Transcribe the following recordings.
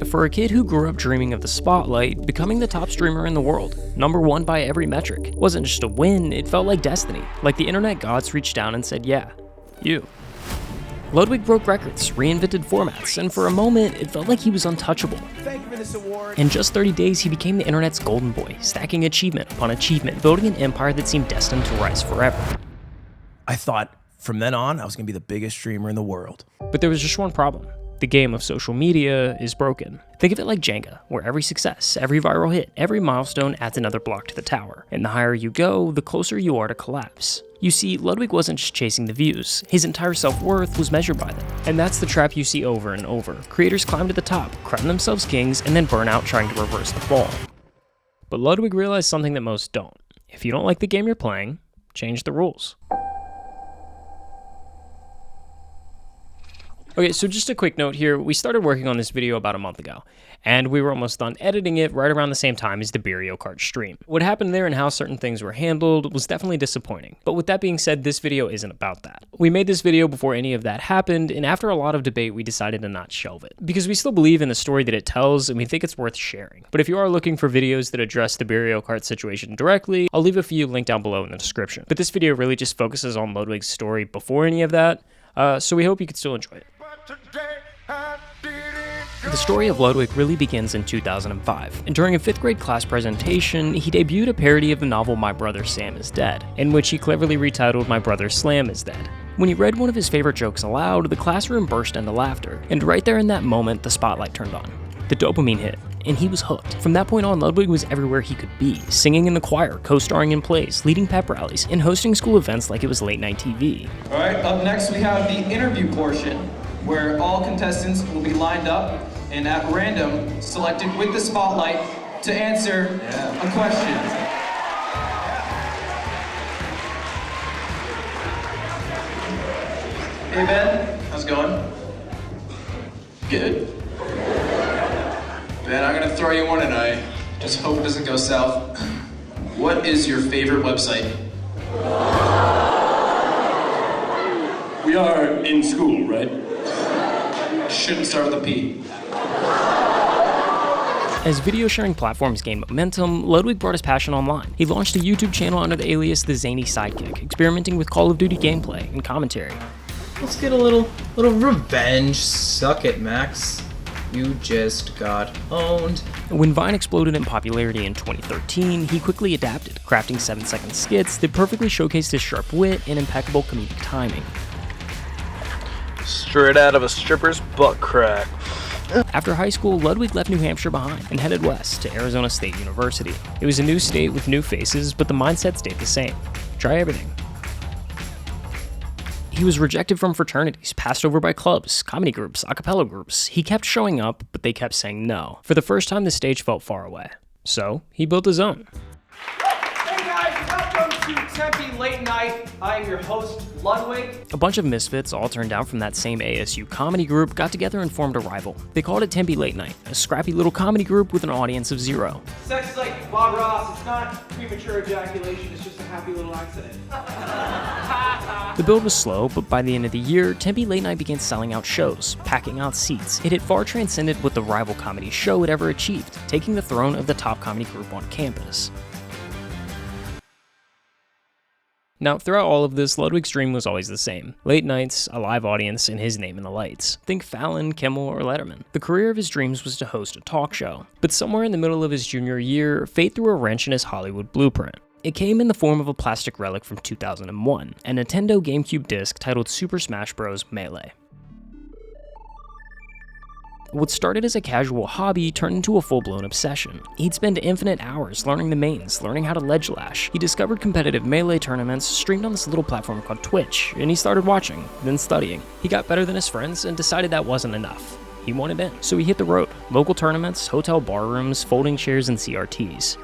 For a kid who grew up dreaming of the spotlight, becoming the top streamer in the world, #1 by every metric, wasn't just a win, it felt like destiny. Like the internet gods reached down and said, yeah, you. Ludwig broke records, reinvented formats, and for a moment, it felt like he was untouchable. Thank you for this award. In just 30 days, he became the internet's golden boy, stacking achievement upon achievement, building an empire that seemed destined to rise forever. I thought from then on, I was gonna be the biggest streamer in the world. But there was just one problem. The game of social media is broken. Think of it like Jenga, where every success, every viral hit, every milestone adds another block to the tower. And the higher you go, the closer you are to collapse. You see, Ludwig wasn't just chasing the views. His entire self-worth was measured by them. And that's the trap you see over and over. Creators climb to the top, crown themselves kings, and then burn out trying to reverse the fall. But Ludwig realized something that most don't. If you don't like the game you're playing, change the rules. Okay, so just a quick note here, we started working on this video about a month ago, and we were almost done editing it right around the same time as the Beerio Kart stream. What happened there and how certain things were handled was definitely disappointing, but with that being said, this video isn't about that. We made this video before any of that happened, and after a lot of debate, we decided to not shelve it, because we still believe in the story that it tells, and we think it's worth sharing. But if you are looking for videos that address the Beerio Kart situation directly, I'll leave a few linked down below in the description. But this video really just focuses on Ludwig's story before any of that, so we hope you can still enjoy it. The story of Ludwig really begins in 2005, and during a 5th grade class presentation, he debuted a parody of the novel My Brother Sam is Dead, in which he cleverly retitled My Brother Slam is Dead. When he read one of his favorite jokes aloud, the classroom burst into laughter, and right there in that moment, the spotlight turned on. The dopamine hit, and he was hooked. From that point on, Ludwig was everywhere he could be, singing in the choir, co-starring in plays, leading pep rallies, and hosting school events like it was late night TV. Alright, up next we have the interview portion, where all contestants will be lined up and at random selected with the spotlight to answer a question. Hey Ben, how's it going? Good. Ben, I'm gonna throw you one and I just hope it doesn't go south. What is your favorite website? We are in school, right? Shouldn't start with a P. As video sharing platforms gained momentum, Ludwig brought his passion online. He launched a YouTube channel under the alias The Zany Sidekick, experimenting with Call of Duty gameplay and commentary. Let's get a little revenge. Suck it, Max. You just got owned. When Vine exploded in popularity in 2013, he quickly adapted, crafting 7-second skits that perfectly showcased his sharp wit and impeccable comedic timing. Straight out of a stripper's butt crack. After high school, Ludwig left New Hampshire behind and headed west to Arizona State University. It was a new state with new faces, but the mindset stayed the same. Try everything. He was rejected from fraternities, passed over by clubs, comedy groups, a cappella groups. He kept showing up, but they kept saying no. For the first time, the stage felt far away. So, he built his own. Hey guys, welcome to Tempe Late Night. I am your host, Ludwig. A bunch of misfits, all turned down from that same ASU comedy group, got together and formed a rival. They called it Tempe Late Night, a scrappy little comedy group with an audience of 0. Sex is like Bob Ross. It's not premature ejaculation. It's just a happy little accident. The build was slow, but by the end of the year, Tempe Late Night began selling out shows, packing out seats. It had far transcended what the rival comedy show had ever achieved, taking the throne of the top comedy group on campus. Now, throughout all of this, Ludwig's dream was always the same. Late nights, a live audience, and his name in the lights. Think Fallon, Kimmel, or Letterman. The career of his dreams was to host a talk show. But somewhere in the middle of his junior year, fate threw a wrench in his Hollywood blueprint. It came in the form of a plastic relic from 2001, a Nintendo GameCube disc titled Super Smash Bros. Melee. What started as a casual hobby turned into a full-blown obsession. He'd spend infinite hours learning the mains, learning how to ledge lash. He discovered competitive Melee tournaments streamed on this little platform called Twitch, and he started watching, then studying. He got better than his friends and decided that wasn't enough. He wanted in, so he hit the road. Local tournaments, hotel bar rooms, folding chairs, and CRTs.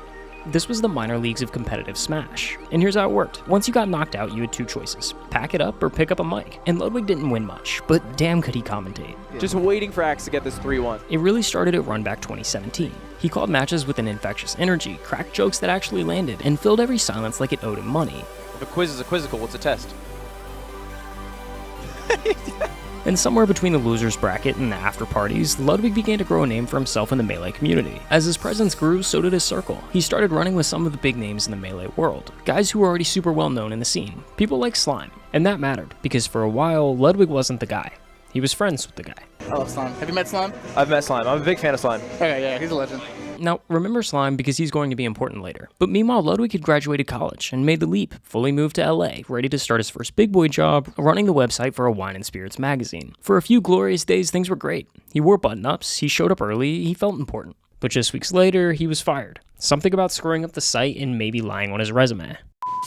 This was the minor leagues of competitive Smash. And here's how it worked. Once you got knocked out, you had 2 choices. Pack it up or pick up a mic. And Ludwig didn't win much, but damn could he commentate. Just waiting for Axe to get this 3-1. It really started at Runback 2017. He called matches with an infectious energy, cracked jokes that actually landed, and filled every silence like it owed him money. If a quiz is a quizzical, what's a test? And somewhere between the losers bracket and the after parties, Ludwig began to grow a name for himself in the Melee community. As his presence grew, so did his circle. He started running with some of the big names in the Melee world, guys who were already super well known in the scene, people like Slime. And that mattered, because for a while, Ludwig wasn't the guy. He was friends with the guy. I love Slime. Have you met Slime? I've met Slime. I'm a big fan of Slime. Okay, yeah, he's a legend. Now, remember Slime because he's going to be important later. But meanwhile, Ludwig had graduated college and made the leap, fully moved to LA, ready to start his first big boy job, running the website for a wine and spirits magazine. For a few glorious days, things were great. He wore button-ups, he showed up early, he felt important. But just weeks later, he was fired. Something about screwing up the site and maybe lying on his resume.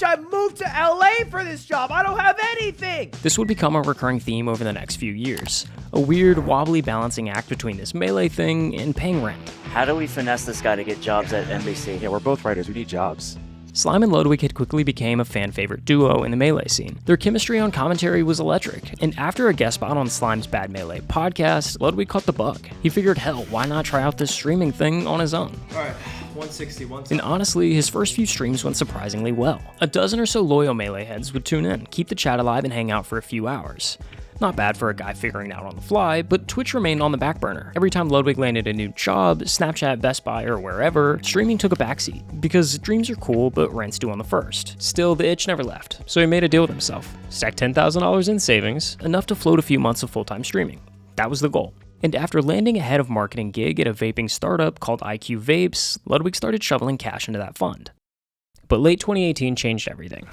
I moved to LA for this job. I don't have anything. This would become a recurring theme over the next few years. A weird, wobbly balancing act between this Melee thing and paying rent. How do we finesse this guy to get jobs at NBC? Yeah, we're both writers. We need jobs. Slime and Ludwig had quickly became a fan-favorite duo in the Melee scene. Their chemistry on commentary was electric, and after a guest spot on Slime's Bad Melee podcast, Ludwig caught the bug. He figured, hell, why not try out this streaming thing on his own? Alright, 160. And honestly, his first few streams went surprisingly well. A dozen or so loyal Melee heads would tune in, keep the chat alive, and hang out for a few hours. Not bad for a guy figuring it out on the fly, but Twitch remained on the back burner. Every time Ludwig landed a new job, Snapchat, Best Buy, or wherever, streaming took a backseat, because dreams are cool, but rent's due on the first. Still, the itch never left, so he made a deal with himself. Stacked $10,000 in savings, enough to float a few months of full-time streaming. That was the goal. And after landing a head of marketing gig at a vaping startup called IQ Vapes, Ludwig started shoveling cash into that fund. But late 2018 changed everything.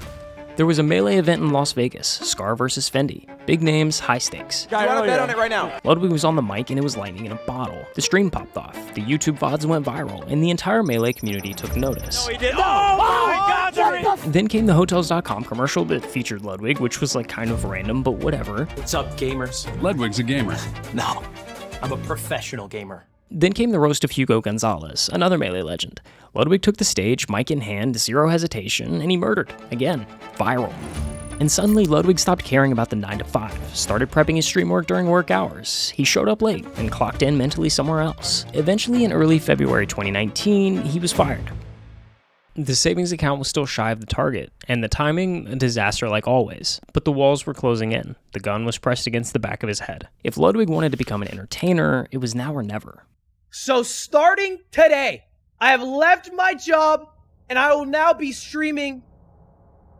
There was a Melee event in Las Vegas, Scar vs. Fendi. Big names, high stakes. Guy, I want to bet on it right now. Ludwig was on the mic and it was lightning in a bottle. The stream popped off, the YouTube VODs went viral, and the entire Melee community took notice. No, he did. Oh my God! Then came the Hotels.com commercial that featured Ludwig, which was like kind of random, but whatever. What's up, gamers? Ludwig's a gamer. No, I'm a professional gamer. Then came the roast of Hugo Gonzalez, another Melee legend. Ludwig took the stage, mic in hand, zero hesitation, and he murdered. Again, viral. And suddenly, Ludwig stopped caring about the 9 to 5, started prepping his stream work during work hours. He showed up late and clocked in mentally somewhere else. Eventually, in early February 2019, he was fired. The savings account was still shy of the target, and the timing, a disaster like always. But the walls were closing in. The gun was pressed against the back of his head. If Ludwig wanted to become an entertainer, it was now or never. So starting today, I have left my job and I will now be streaming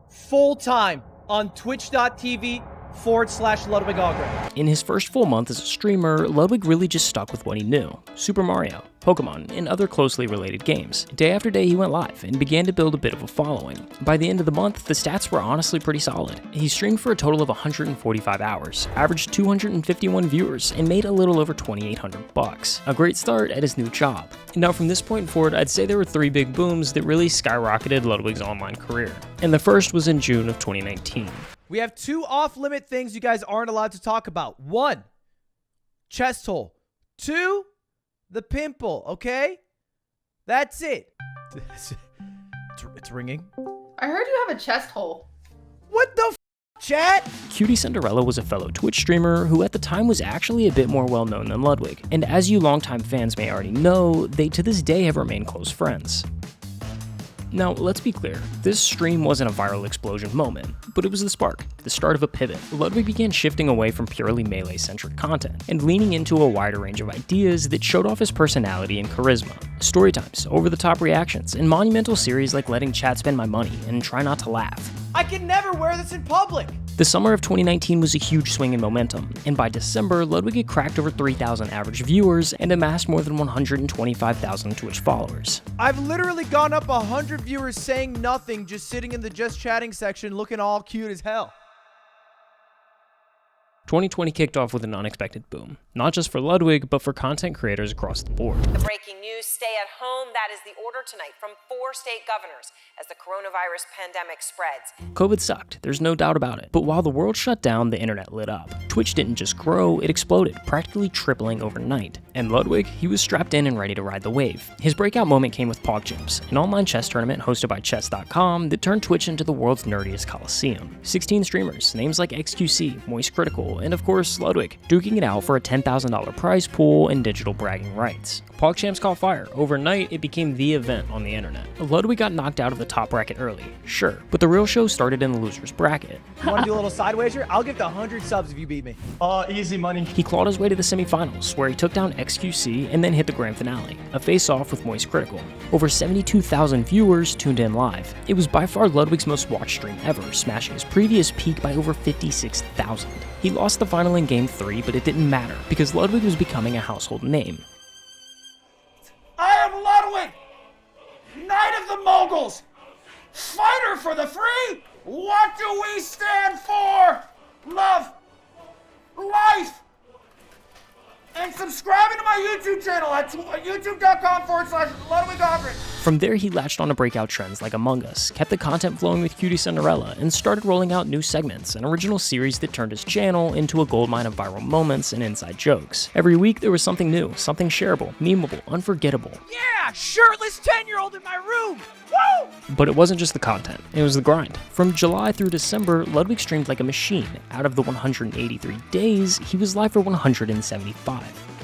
full-time on twitch.tv/Ludwig Ahgren. In his first full month as a streamer, Ludwig really just stuck with what he knew: Super Mario, Pokemon, and other closely related games. Day after day, he went live and began to build a bit of a following. By the end of the month, the stats were honestly pretty solid. He streamed for a total of 145 hours, averaged 251 viewers, and made a little over $2,800. A great start at his new job. Now from this point forward, I'd say there were 3 big booms that really skyrocketed Ludwig's online career. And the first was in June of 2019. We have 2 off-limit things you guys aren't allowed to talk about. 1, chest hole. 2, the pimple, okay? That's it. It's ringing. I heard you have a chest hole. What the chat? Cutie Cinderella was a fellow Twitch streamer who at the time was actually a bit more well known than Ludwig. And as you longtime fans may already know, they to this day have remained close friends. Now, let's be clear, this stream wasn't a viral explosion moment, but it was the spark, the start of a pivot. Ludwig began shifting away from purely Melee-centric content, and leaning into a wider range of ideas that showed off his personality and charisma. Story times, over-the-top reactions, and monumental series like Letting Chat Spend My Money and Try Not to Laugh. I can never wear this in public! The summer of 2019 was a huge swing in momentum, and by December, Ludwig had cracked over 3,000 average viewers and amassed more than 125,000 Twitch followers. I've literally gone up 100 viewers saying nothing, just sitting in the just chatting section looking all cute as hell. 2020 kicked off with an unexpected boom, not just for Ludwig, but for content creators across the board. The breaking news: stay at home. That is the order tonight from 4 state governors as the coronavirus pandemic spreads. COVID sucked, there's no doubt about it. But while the world shut down, the internet lit up. Twitch didn't just grow, it exploded, practically tripling overnight. And Ludwig, he was strapped in and ready to ride the wave. His breakout moment came with PogChamps, an online chess tournament hosted by Chess.com that turned Twitch into the world's nerdiest coliseum. 16 streamers, names like XQC, Moist Critical, and of course Ludwig, duking it out for a $10,000 prize pool and digital bragging rights. PogChamps caught fire. Overnight, it became the event on the internet. Ludwig got knocked out of the top bracket early, sure, but the real show started in the loser's bracket. You want to do a little side wager? I'll give the 100 subs if you beat me. Easy money. He clawed his way to the semifinals, where he took down XQC and then hit the grand finale, a face-off with Moist Critical. Over 72,000 viewers tuned in live. It was by far Ludwig's most watched stream ever, smashing his previous peak by over 56,000. He lost the final in Game 3, but it didn't matter, because Ludwig was becoming a household name. I am Ludwig, Knight of the Moguls, fighter for the free. What do we stand for? Love, life, and subscribing to my YouTube channel at youtube.com/Ludwig Ahgren. From there, he latched on to breakout trends like Among Us, kept the content flowing with Cutie Cinderella, and started rolling out new segments, an original series that turned his channel into a goldmine of viral moments and inside jokes. Every week, there was something new, something shareable, memeable, unforgettable. Yeah, shirtless 10-year-old in my room. Woo! But it wasn't just the content, it was the grind. From July through December, Ludwig streamed like a machine. Out of the 183 days, he was live for 175.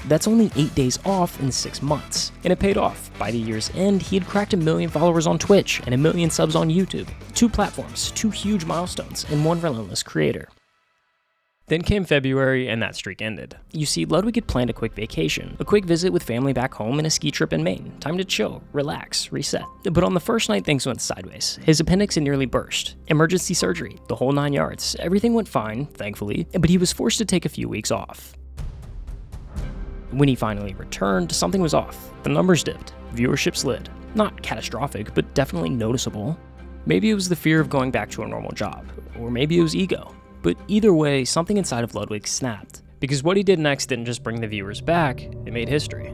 That's only 8 days off in 6 months. And it paid off. By the year's end, he had cracked 1 million followers on Twitch and 1 million subs on YouTube. 2 platforms, 2 huge milestones, and 1 relentless creator. Then came February, and that streak ended. You see, Ludwig had planned a quick vacation, a quick visit with family back home, and a ski trip in Maine. Time to chill, relax, reset. But on the first night, things went sideways. His appendix had nearly burst. Emergency surgery, the whole 9 yards. Everything went fine, thankfully, but he was forced to take a few weeks off. When he finally returned, something was off. The numbers dipped. Viewership slid. Not catastrophic, but definitely noticeable. Maybe it was the fear of going back to a normal job, or maybe it was ego. But either way, something inside of Ludwig snapped. Because what he did next didn't just bring the viewers back, it made history.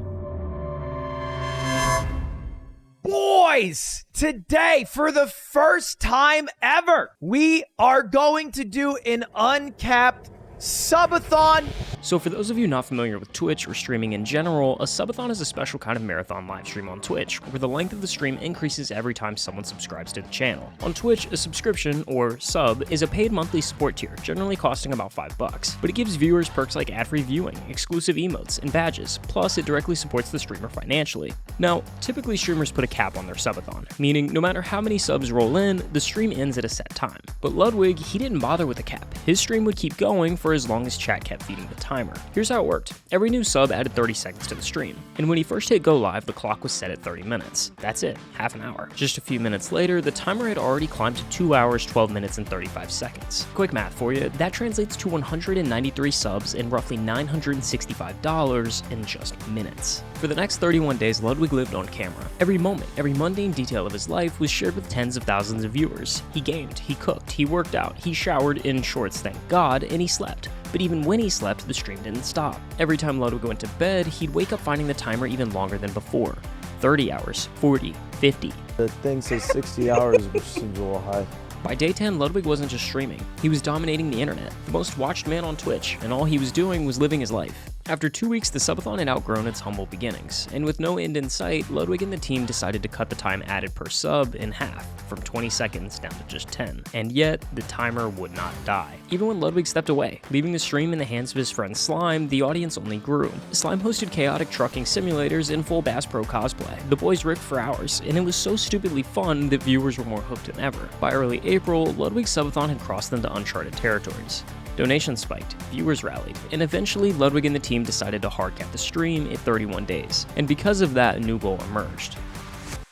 Boys, today, for the first time ever, we are going to do an Uncapped Subathon. So for those of you not familiar with Twitch or streaming in general, a subathon is a special kind of marathon live stream on Twitch, where the length of the stream increases every time someone subscribes to the channel. On Twitch, a subscription, or sub, is a paid monthly support tier, generally costing about $5, but it gives viewers perks like ad-free viewing, exclusive emotes, and badges, plus it directly supports the streamer financially. Now, typically streamers put a cap on their subathon, meaning no matter how many subs roll in, the stream ends at a set time. But Ludwig, he didn't bother with a cap. His stream would keep going for as long as chat kept feeding the timer. Here's how it worked. Every new sub added 30 seconds to the stream, and when he first hit go live, the clock was set at 30 minutes. That's it, half an hour. Just a few minutes later, the timer had already climbed to 2 hours, 12 minutes, and 35 seconds. Quick math for you, that translates to 193 subs and roughly $965 in just minutes. For the next 31 days, Ludwig lived on camera. Every moment, every mundane detail of his life was shared with tens of thousands of viewers. He gamed, he cooked, he worked out, he showered in shorts, thank God, and he slept. But even when he slept, the stream didn't stop. Every time Ludwig went to bed, he'd wake up finding the timer even longer than before. 30 hours, 40, 50. The thing says 60 hours, which seems a little high. By day 10, Ludwig wasn't just streaming. He was dominating the internet, the most watched man on Twitch, and all he was doing was living his life. After 2 weeks, the subathon had outgrown its humble beginnings, and with no end in sight, Ludwig and the team decided to cut the time added per sub in half, from 20 seconds down to just 10. And yet, the timer would not die. Even when Ludwig stepped away, leaving the stream in the hands of his friend Slime, the audience only grew. Slime hosted chaotic trucking simulators in full Bass Pro cosplay. The boys ripped for hours, and it was so stupidly fun that viewers were more hooked than ever. By early April, Ludwig's subathon had crossed into uncharted territories. Donations spiked, viewers rallied, and eventually Ludwig and the team decided to hard cap the stream at 31 days. And because of that, a new goal emerged: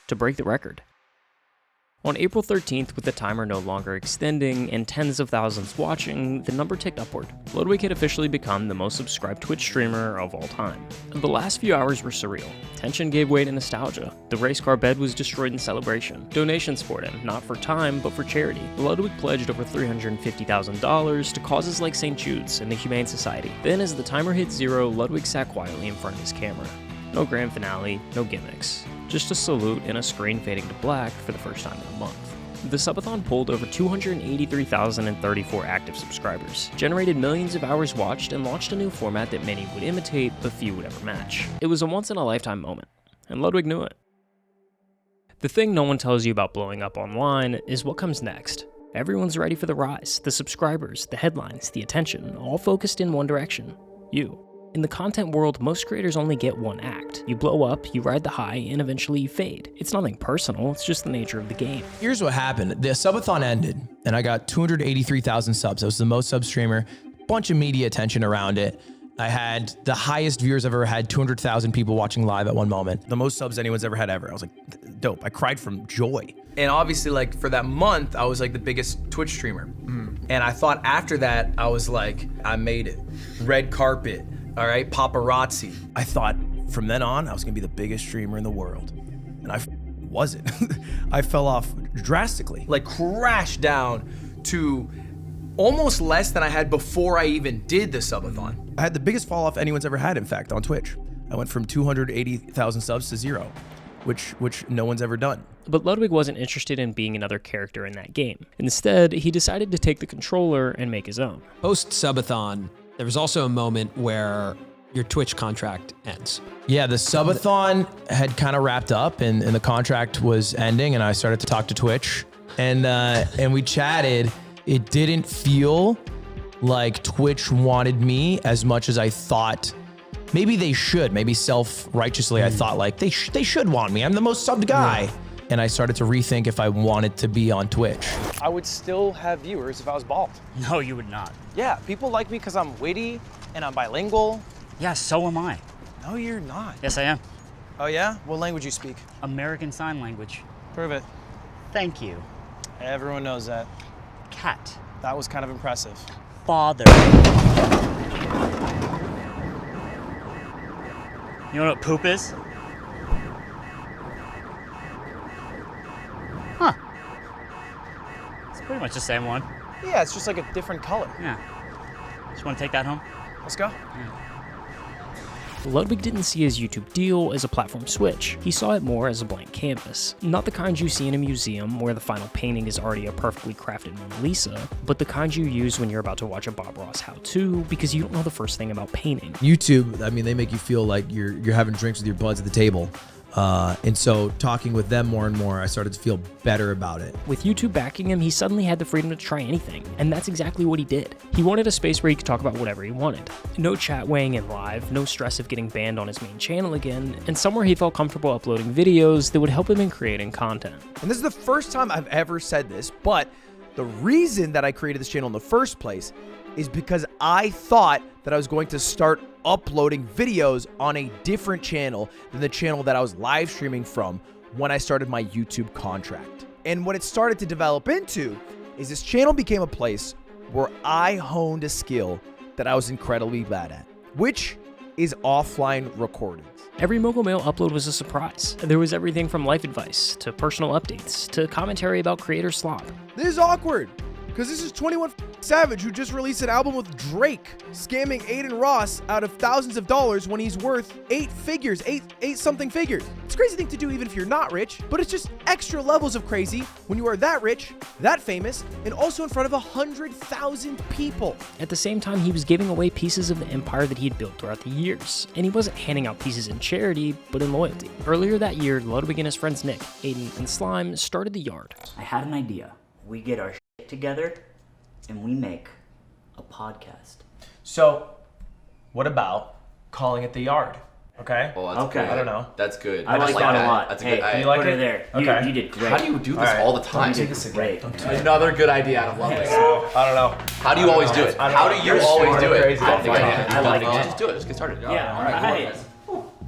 to break the record. On April 13th, with the timer no longer extending and tens of thousands watching, the number ticked upward. Ludwig had officially become the most subscribed Twitch streamer of all time. The last few hours were surreal. Tension gave way to nostalgia. The race car bed was destroyed in celebration. Donations poured in, not for time, but for charity. Ludwig pledged over $350,000 to causes like St. Jude's and the Humane Society. Then, as the timer hit 0, Ludwig sat quietly in front of his camera. No grand finale, no gimmicks. Just a salute and a screen fading to black for the first time in a month. The subathon pulled over 283,034 active subscribers, generated millions of hours watched, and launched a new format that many would imitate, but few would ever match. It was a once-in-a-lifetime moment, and Ludwig knew it. The thing no one tells you about blowing up online is what comes next. Everyone's ready for the rise, the subscribers, the headlines, the attention, all focused in one direction: you. In the content world, most creators only get one act. You blow up, you ride the high, and eventually you fade. It's nothing personal, it's just the nature of the game. Here's what happened. The subathon ended, and I got 283,000 subs. I was the most sub streamer, bunch of media attention around it. I had the highest viewers I've ever had, 200,000 people watching live at one moment. The most subs anyone's ever had ever. I was like, dope. I cried from joy. And obviously, like, for that month, I was like the biggest Twitch streamer. And I thought after that, I was like, I made it. Red carpet, all right, paparazzi. I thought from then on, I was gonna be the biggest streamer in the world. And I wasn't. I fell off drastically, like crashed down to almost less than I had before I even did the subathon. I had the biggest fall off anyone's ever had, in fact, on Twitch. I went from 280,000 subs to 0, which no one's ever done. But Ludwig wasn't interested in being another character in that game. Instead, he decided to take the controller and make his own. Post-subathon, there was also a moment where your Twitch contract ends. Yeah, the subathon had kind of wrapped up and the contract was ending, and I started to talk to Twitch, and we chatted. It didn't feel like Twitch wanted me as much as I thought. Maybe they should. Maybe self-righteously, I thought like they should want me. I'm the most subbed guy. Yeah. And I started to rethink if I wanted to be on Twitch. I would still have viewers if I was bald. No, you would not. Yeah, people like me because I'm witty and I'm bilingual. Yeah, so am I. No, you're not. Yes, I am. Oh yeah? What language you speak? American Sign Language. Prove it. Thank you. Everyone knows that. Cat. That was kind of impressive. Father. You know what poop is? Huh. It's pretty much the same one. Yeah, it's just like a different color. Yeah. Just want to take that home? Let's go. Yeah. Ludwig didn't see his YouTube deal as a platform switch. He saw it more as a blank canvas. Not the kind you see in a museum where the final painting is already a perfectly crafted Mona Lisa, but the kind you use when you're about to watch a Bob Ross how-to because you don't know the first thing about painting. YouTube, I mean, they make you feel like you're having drinks with your buds at the table. And so talking with them more and more, I started to feel better about it. With YouTube backing him, he suddenly had the freedom to try anything, and that's exactly what he did. He wanted a space where he could talk about whatever he wanted. No chat weighing in live, no stress of getting banned on his main channel again, and somewhere he felt comfortable uploading videos that would help him in creating content. And this is the first time I've ever said this, but the reason that I created this channel in the first place is because I thought that I was going to start uploading videos on a different channel than the channel that I was live streaming from when I started my YouTube contract. And what it started to develop into is this channel became a place where I honed a skill that I was incredibly bad at, which is offline recordings. Every Mogul Mail upload was a surprise. There was everything from life advice to personal updates to commentary about creator slop. This is awkward, because this is 21 Savage, who just released an album with Drake, scamming Aiden Ross out of thousands of dollars when he's worth eight something figures. It's a crazy thing to do even if you're not rich, but it's just extra levels of crazy when you are that rich, that famous, and also in front of 100,000 people. At the same time, he was giving away pieces of the empire that he had built throughout the years, and he wasn't handing out pieces in charity, but in loyalty. Earlier that year, Ludwig and his friends Nick, Aiden, and Slime started The Yard. I had an idea. We get our shit together, and we make a podcast. So, what about calling it The Yard? Okay? Well, that's Okay. good. I don't know. That's good. I like that a lot. That's a Hey, good you like put it? her there. Okay. You did great. How do you do this all the time? You did great. Another good idea out of Ludwig. I don't know. How do you always do it? How do you always do it? I like it. Just do it. Just get started. Yeah, All right. right.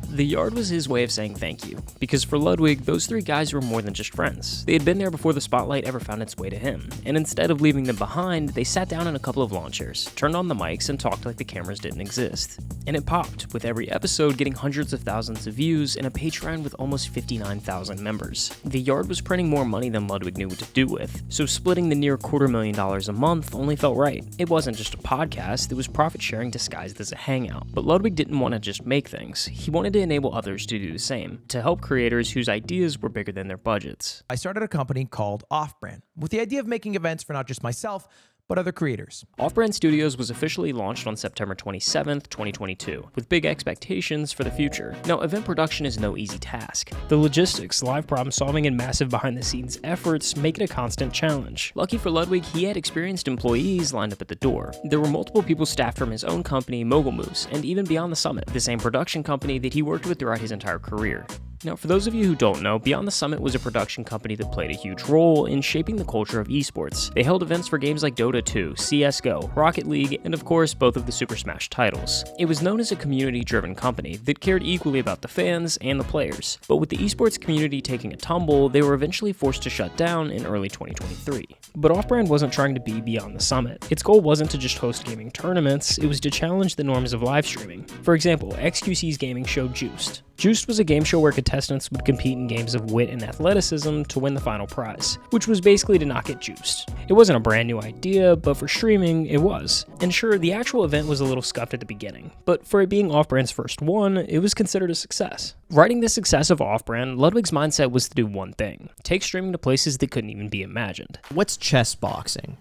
The Yard was his way of saying thank you, because for Ludwig, those three guys were more than just friends. They had been there before the spotlight ever found its way to him, and instead of leaving them behind, they sat down in a couple of lawn chairs, turned on the mics, and talked like the cameras didn't exist. And it popped, with every episode getting hundreds of thousands of views and a Patreon with almost 59,000 members. The Yard was printing more money than Ludwig knew what to do with, so splitting the near $250,000 a month only felt right. It wasn't just a podcast, it was profit sharing disguised as a hangout. But Ludwig didn't want to just make things, he wanted to enable others to do the same, to help creators whose ideas were bigger than their budgets. I started a company called Offbrand with the idea of making events for not just myself, but other creators. Offbrand Studios was officially launched on September 27th, 2022, with big expectations for the future. Now, event production is no easy task. The logistics, live problem solving, and massive behind-the-scenes efforts make it a constant challenge. Lucky for Ludwig, he had experienced employees lined up at the door. There were multiple people staffed from his own company, Mogul Moose, and even Beyond the Summit, the same production company that he worked with throughout his entire career. Now, for those of you who don't know, Beyond the Summit was a production company that played a huge role in shaping the culture of esports. They held events for games like Dota 2, CSGO, Rocket League, and of course, both of the Super Smash titles. It was known as a community-driven company that cared equally about the fans and the players. But with the esports community taking a tumble, they were eventually forced to shut down in early 2023. But Offbrand wasn't trying to be Beyond the Summit. Its goal wasn't to just host gaming tournaments, it was to challenge the norms of live streaming. For example, XQC's gaming show Juiced. Juiced was a game show where contestants would compete in games of wit and athleticism to win the final prize, which was basically to not get juiced. It wasn't a brand new idea, but for streaming, it was. And sure, the actual event was a little scuffed at the beginning, but for it being Offbrand's first one, it was considered a success. Riding the success of Offbrand, Ludwig's mindset was to do one thing: take streaming to places that couldn't even be imagined. What's chess boxing?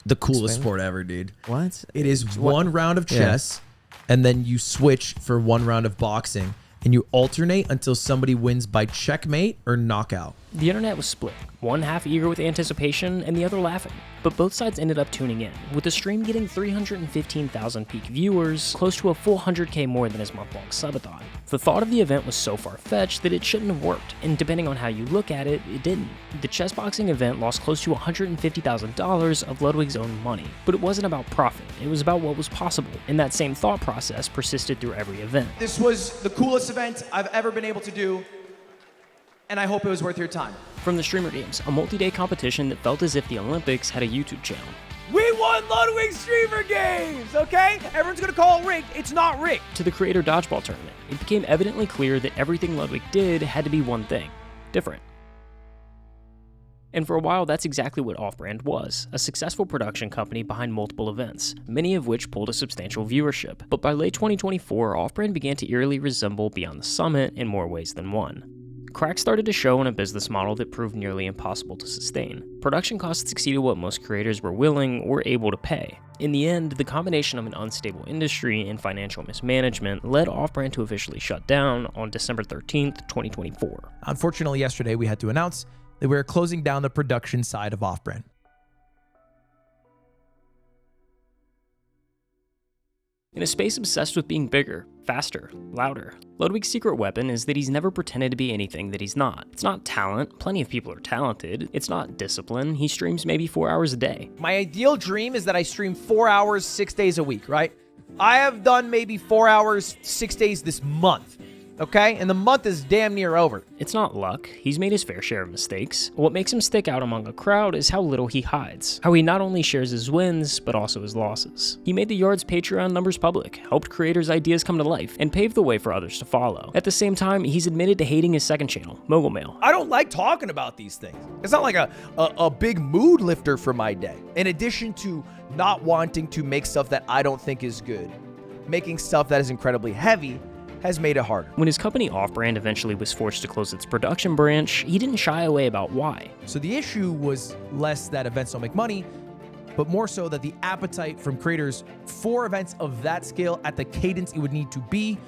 The coolest sport ever, dude. What? It is one round of chess, and then you switch for one round of boxing. And you alternate until somebody wins by checkmate or knockout. The internet was split, one half eager with anticipation and the other laughing. But both sides ended up tuning in, with the stream getting 315,000 peak viewers, close to a full 100K more than his month-long subathon. The thought of the event was so far-fetched that it shouldn't have worked, and depending on how you look at it, it didn't. The chess boxing event lost close to $150,000 of Ludwig's own money, but it wasn't about profit, it was about what was possible, and that same thought process persisted through every event. This was the coolest event I've ever been able to do, and I hope it was worth your time. From the Streamer Games, a multi-day competition that felt as if the Olympics had a YouTube channel. We won Ludwig Streamer Games, okay? Everyone's gonna call it rigged. It's not rigged. To the Creator Dodgeball Tournament, it became evidently clear that everything Ludwig did had to be one thing: different. And for a while, that's exactly what Offbrand was, a successful production company behind multiple events, many of which pulled a substantial viewership. But by late 2024, Offbrand began to eerily resemble Beyond the Summit in more ways than one. Cracks started to show in a business model that proved nearly impossible to sustain. Production costs exceeded what most creators were willing or able to pay. In the end, the combination of an unstable industry and financial mismanagement led Offbrand to officially shut down on December 13th, 2024. Unfortunately, yesterday we had to announce that we're closing down the production side of Offbrand. In a space obsessed with being bigger, faster, louder, Ludwig's secret weapon is that he's never pretended to be anything that he's not. It's not talent, plenty of people are talented. It's not discipline, he streams maybe 4 hours a day. My ideal dream is that I stream 4 hours, 6 days a week, right? I have done maybe 4 hours, 6 days this month. Okay? And the month is damn near over. It's not luck. He's made his fair share of mistakes. What makes him stick out among a crowd is how little he hides. How he not only shares his wins, but also his losses. He made the Yard's Patreon numbers public, helped creators' ideas come to life, and paved the way for others to follow. At the same time, he's admitted to hating his second channel, Mogul Mail. I don't like talking about these things. It's not like a big mood lifter for my day. In addition to not wanting to make stuff that I don't think is good, making stuff that is incredibly heavy has made it harder. When his company Offbrand eventually was forced to close its production branch, he didn't shy away about why. So the issue was less that events don't make money, but more so that the appetite from creators for events of that scale at the cadence it would need to be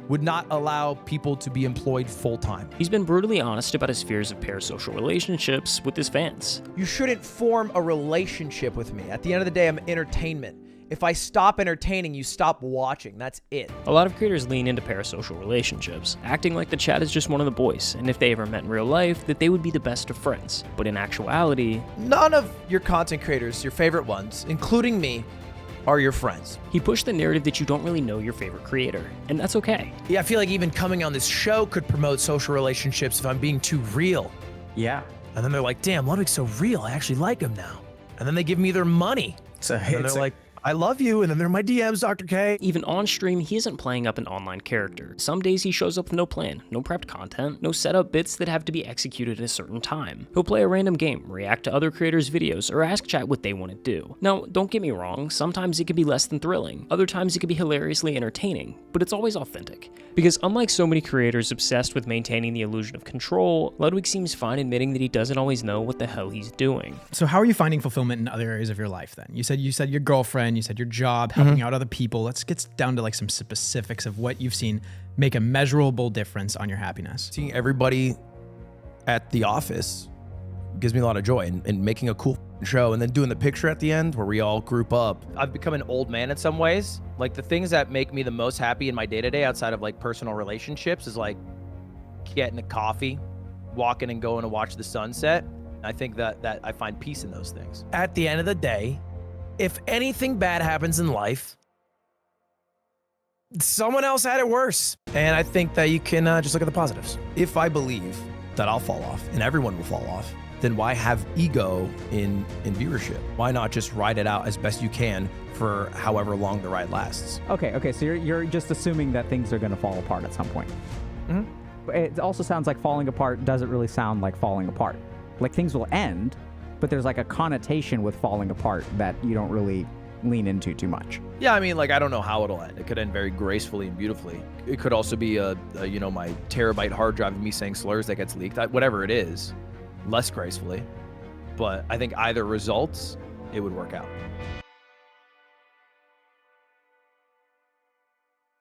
would not allow people to be employed full-time. He's been brutally honest about his fears of parasocial relationships with his fans. You shouldn't form a relationship with me. At the end of the day, I'm entertainment. If I stop entertaining, you stop watching. That's it. A lot of creators lean into parasocial relationships, acting like the chat is just one of the boys, and if they ever met in real life, that they would be the best of friends. But in actuality, none of your content creators, your favorite ones, including me, are your friends. He pushed the narrative that you don't really know your favorite creator, and that's okay. Yeah, I feel like even coming on this show could promote social relationships if I'm being too real. Yeah. And then they're like, damn, Ludwig's so real, I actually like him now. And then they give me their money. And they're like, I love you, and then they're my DMs, Dr. K. Even on stream, he isn't playing up an online character. Some days he shows up with no plan, no prepped content, no setup bits that have to be executed at a certain time. He'll play a random game, react to other creators' videos, or ask chat what they want to do. Now, don't get me wrong, sometimes it can be less than thrilling, other times it can be hilariously entertaining, but it's always authentic. Because unlike so many creators obsessed with maintaining the illusion of control, Ludwig seems fine admitting that he doesn't always know what the hell he's doing. So how are you finding fulfillment in other areas of your life then? You said your girlfriend, you said your job, helping out other people. Let's get down to like some specifics of what you've seen make a measurable difference on your happiness. Seeing everybody at the office gives me a lot of joy, and making a cool show and then doing the picture at the end where we all group up. I've become an old man in some ways. Like the things that make me the most happy in my day-to-day outside of like personal relationships is like getting a coffee, walking and going to watch the sunset. I think that I find peace in those things. At the end of the day, if anything bad happens in life, someone else had it worse. And I think that you can just look at the positives. If I believe that I'll fall off and everyone will fall off, then why have ego in viewership? Why not just ride it out as best you can for however long the ride lasts? Okay, so you're just assuming that things are going to fall apart at some point. It also sounds like falling apart doesn't really sound like falling apart. Like things will end, but there's like a connotation with falling apart that you don't really lean into too much. Yeah, I mean, like, I don't know how it'll end. It could end very gracefully and beautifully. It could also be you know, my terabyte hard drive of me saying slurs that gets leaked. Whatever it is, less gracefully. But I think either results, it would work out.